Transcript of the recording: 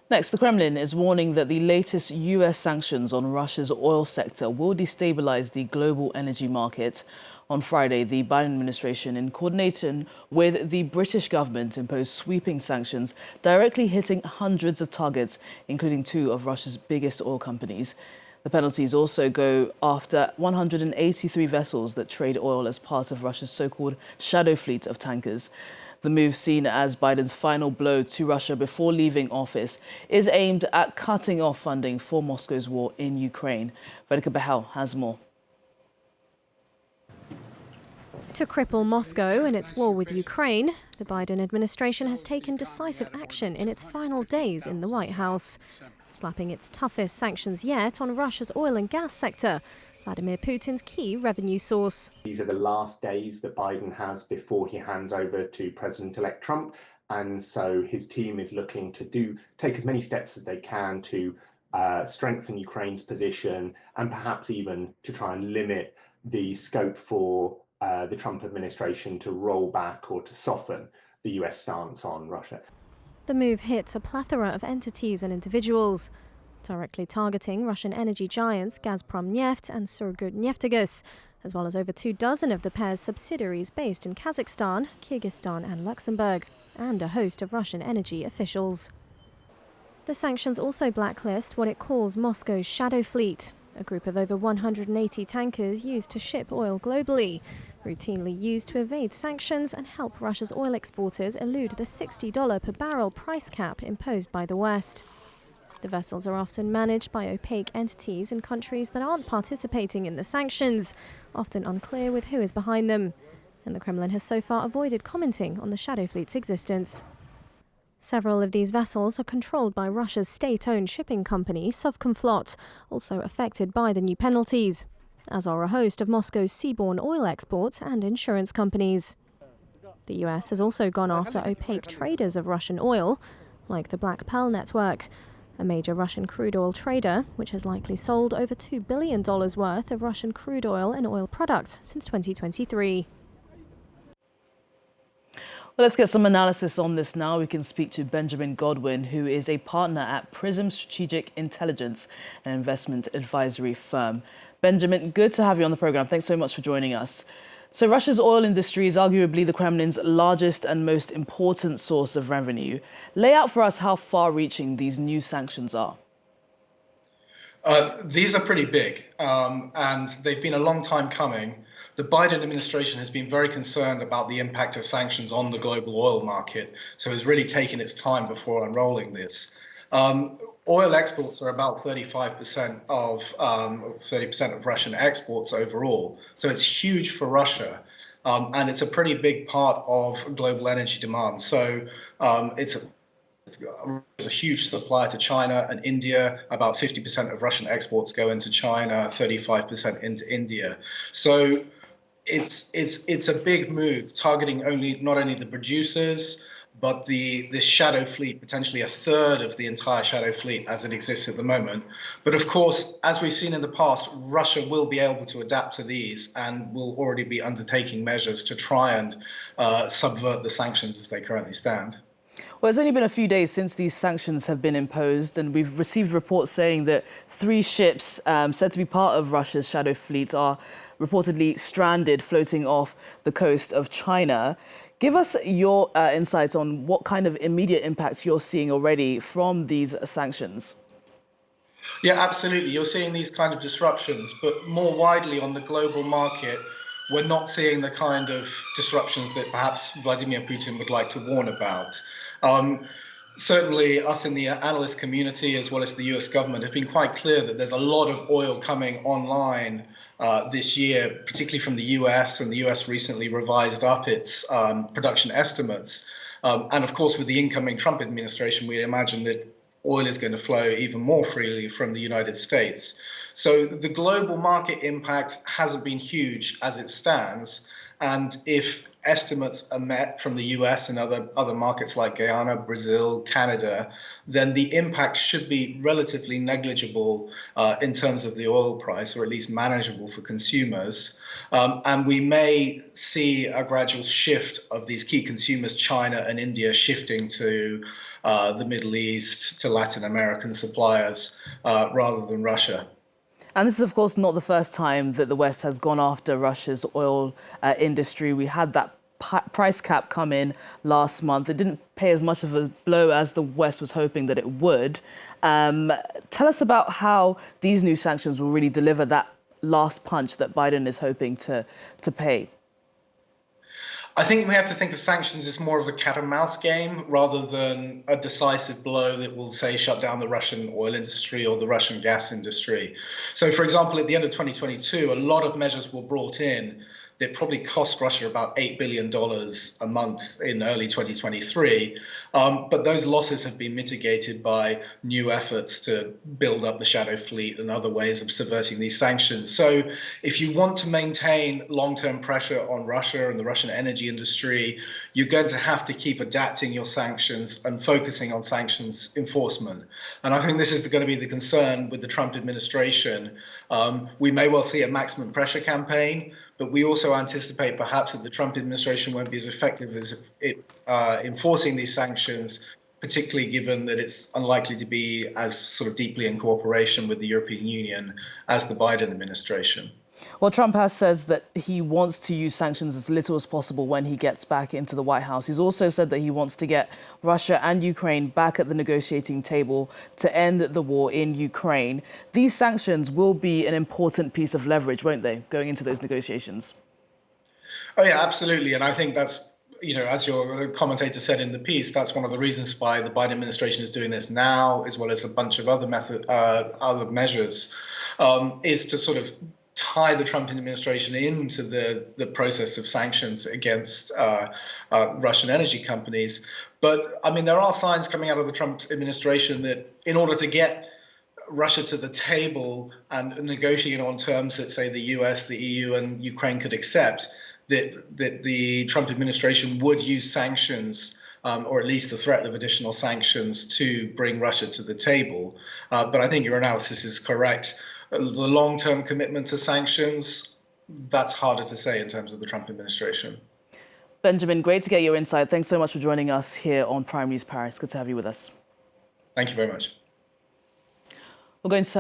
Next, the Kremlin is warning that the latest US sanctions on Russia's oil sector will destabilize the global energy market. On Friday, the Biden administration, in coordination with the British government, imposed sweeping sanctions directly hitting hundreds of targets, including two of Russia's biggest oil companies. The penalties also go after 183 vessels that trade oil as part of Russia's so-called shadow fleet of tankers. The move, seen as Biden's final blow to Russia before leaving office, is aimed at cutting off funding for Moscow's war in Ukraine. Veronica Behel has more. To cripple Moscow in its war with Ukraine, the Biden administration has taken decisive action in its final days in the White House, slapping its toughest sanctions yet on Russia's oil and gas sector, Vladimir Putin's key revenue source. These are the last days that Biden has before he hands over to President-elect Trump. And so his team is looking to take as many steps as they can to strengthen Ukraine's position and perhaps even to try and limit the scope for the Trump administration to roll back or to soften the US stance on Russia. The move hits a plethora of entities and individuals, directly targeting Russian energy giants Gazprom Neft and Surgutneftegas, as well as over 24 of the pair's subsidiaries based in Kazakhstan, Kyrgyzstan and Luxembourg, and a host of Russian energy officials. The sanctions also blacklist what it calls Moscow's shadow fleet, a group of over 180 tankers used to ship oil globally, routinely used to evade sanctions and help Russia's oil exporters elude the $60 per barrel price cap imposed by the West. The vessels are often managed by opaque entities in countries that aren't participating in the sanctions, often unclear with who is behind them. And the Kremlin has so far avoided commenting on the shadow fleet's existence. Several of these vessels are controlled by Russia's state-owned shipping company, Sovcomflot, also affected by the new penalties, as are a host of Moscow's seaborne oil exports and insurance companies. The US has also gone after opaque traders of Russian oil, like the Black Pearl Network, a major Russian crude oil trader, which has likely sold over $2 billion worth of Russian crude oil and oil products since 2023. Well, let's get some analysis on this now. We can speak to Benjamin Godwin, who is a partner at PRISM Strategic Intelligence, an investment advisory firm. Benjamin, good to have you on the program. Thanks so much for joining us. So Russia's oil industry is arguably the Kremlin's largest and most important source of revenue. Lay out for us how far-reaching these new sanctions are. These are pretty big, and they've been a long time coming. The Biden administration has been very concerned about the impact of sanctions on the global oil market, so has really taken its time before unrolling this. Oil exports are about 35% of 30% of Russian exports overall, so it's huge for Russia, and it's a pretty big part of global energy demand. So it's a huge supplier to China and India. About 50% of Russian exports go into China, 35% into India. So it's a big move, targeting not only the producers, but this shadow fleet, potentially a third of the entire shadow fleet as it exists at the moment. But of course, as we've seen in the past, Russia will be able to adapt to these and will already be undertaking measures to try and subvert the sanctions as they currently stand. Well, it's only been a few days since these sanctions have been imposed, and we've received reports saying that 3 ships said to be part of Russia's shadow fleet are reportedly stranded floating off the coast of China. Give us your insights on what kind of immediate impacts you're seeing already from these sanctions. Yeah, absolutely. You're seeing these kind of disruptions, but more widely on the global market, we're not seeing the kind of disruptions that perhaps Vladimir Putin would like to warn about. Certainly us in the analyst community, as well as the US government, have been quite clear that there's a lot of oil coming online this year, particularly from the US, and the US recently revised up its production estimates. And of course, with the incoming Trump administration, we imagine that oil is going to flow even more freely from the United States. So the global market impact hasn't been huge as it stands. And if estimates are met from the US and other markets like Guyana, Brazil, Canada, then the impact should be relatively negligible in terms of the oil price, or at least manageable for consumers. And we may see a gradual shift of these key consumers, China and India, shifting to the Middle East, to Latin American suppliers, rather than Russia. And this is, of course, not the first time that the West has gone after Russia's oil industry. We had that price cap come in last month. It didn't pay as much of a blow as the West was hoping that it would. Tell us about how these new sanctions will really deliver that last punch that Biden is hoping to pay. I think we have to think of sanctions as more of a cat and mouse game rather than a decisive blow that will, say, shut down the Russian oil industry or the Russian gas industry. So, for example, at the end of 2022, a lot of measures were brought in that probably cost Russia about $8 billion a month in early 2023. But those losses have been mitigated by new efforts to build up the shadow fleet and other ways of subverting these sanctions. So if you want to maintain long-term pressure on Russia and the Russian energy industry, you're going to have to keep adapting your sanctions and focusing on sanctions enforcement. And I think this is going to be the concern with the Trump administration. We may well see a maximum pressure campaign, but we also anticipate perhaps that the Trump administration won't be as effective as enforcing these sanctions, particularly given that it's unlikely to be as sort of deeply in cooperation with the European Union as the Biden administration. Well, Trump has said that he wants to use sanctions as little as possible when he gets back into the White House. He's also said that he wants to get Russia and Ukraine back at the negotiating table to end the war in Ukraine. These sanctions will be an important piece of leverage, won't they, going into those negotiations? Oh, yeah, absolutely. And I think that's, as your commentator said in the piece, that's one of the reasons why the Biden administration is doing this now, as well as a bunch of other measures, is to sort of tie the Trump administration into the process of sanctions against Russian energy companies. But I mean, there are signs coming out of the Trump administration that in order to get Russia to the table and negotiate on terms that, say, the US, the EU, and Ukraine could accept, that the Trump administration would use sanctions, or at least the threat of additional sanctions, to bring Russia to the table. But I think your analysis is correct. The long-term commitment to sanctions, that's harder to say in terms of the Trump administration. Benjamin, great to get your insight. Thanks so much for joining us here on Prime News Paris. Good to have you with us. Thank you very much. We're going to